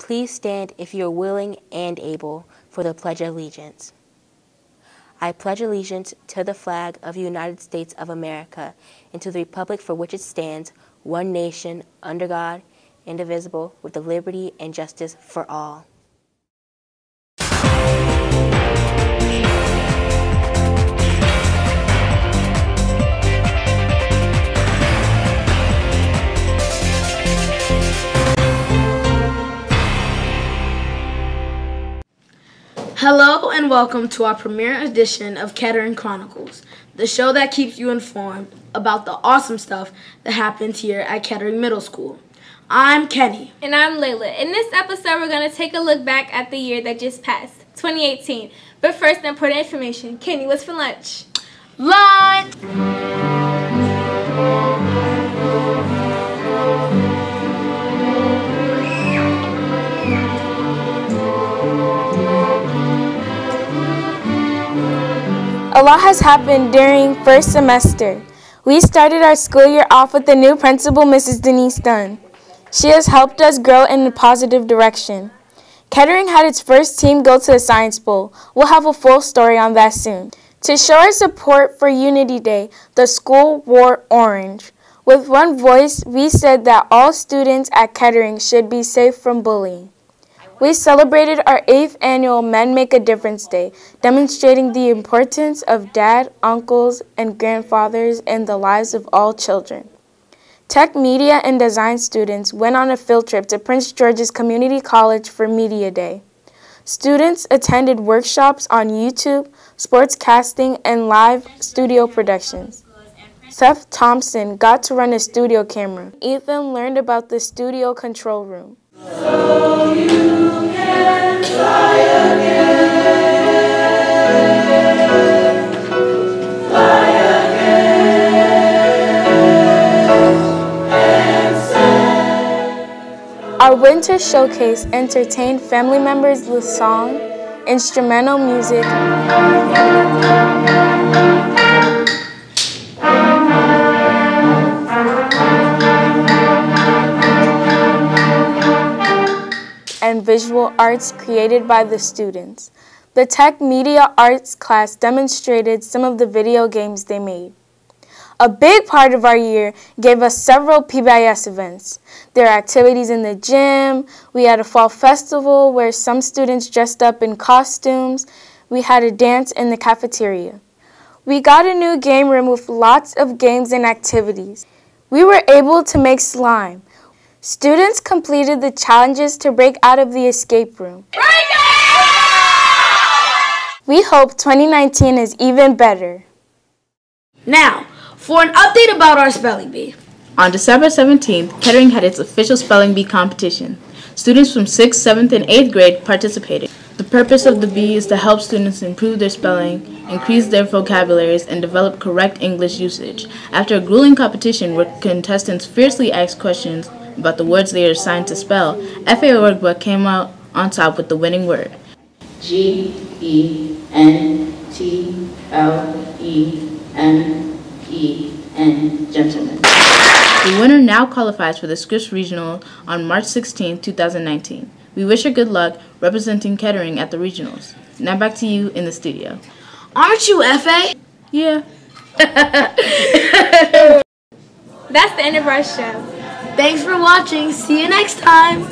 Please stand if you are willing and able for the Pledge of Allegiance. I pledge allegiance to the flag of the United States of America and to the republic for which it stands, one nation, under God, indivisible, with liberty and justice for all. Hello and welcome to our premiere edition of Kettering Chronicles, the show that keeps you informed about the awesome stuff that happens here at Kettering Middle School. I'm Kenny. And I'm Layla. In this episode, we're going to take a look back at the year that just passed, 2018. But first, important information. Kenny, what's for lunch? Lunch! A lot has happened during first semester. We started our school year off with the new principal, Mrs. Denise Dunn. She has helped us grow in a positive direction. Kettering had its first team go to the Science Bowl. We'll have a full story on that soon. To show our support for Unity Day, the school wore orange. With one voice, we said that all students at Kettering should be safe from bullying. We celebrated our 8th annual Men Make a Difference Day, demonstrating the importance of dad, uncles, and grandfathers in the lives of all children. Tech, media, and design students went on a field trip to Prince George's Community College for Media Day. Students attended workshops on YouTube, sportscasting, and live studio productions. Seth Thompson got to run a studio camera. Ethan learned about the studio control room. So you can fly again, fly again, and say. Our winter showcase entertained family members with song, instrumental music, and visual arts created by the students. The Tech Media Arts class demonstrated some of the video games they made. A big part of our year gave us several PBIS events. There are activities in the gym, we had a fall festival where some students dressed up in costumes, we had a dance in the cafeteria. We got a new game room with lots of games and activities. We were able to make slime. Students completed the challenges to break out of the escape room. We hope 2019 is even better. Now, for an update about our spelling bee. On December 17th, Kettering had its official spelling bee competition. Students from 6th, 7th, and 8th grade participated. The purpose of the bee is to help students improve their spelling, increase their vocabularies, and develop correct English usage. After a grueling competition where contestants fiercely asked questions about the words they are assigned to spell, FA Workbook came out on top with the winning word. G-E-N-T-L-E-M-E-N, gentlemen. The winner now qualifies for the Scripps Regional on March 16, 2019. We wish her good luck representing Kettering at the regionals. Now back to you in the studio. Aren't you FA? Yeah. That's the end of our show. Thanks for watching. See you next time.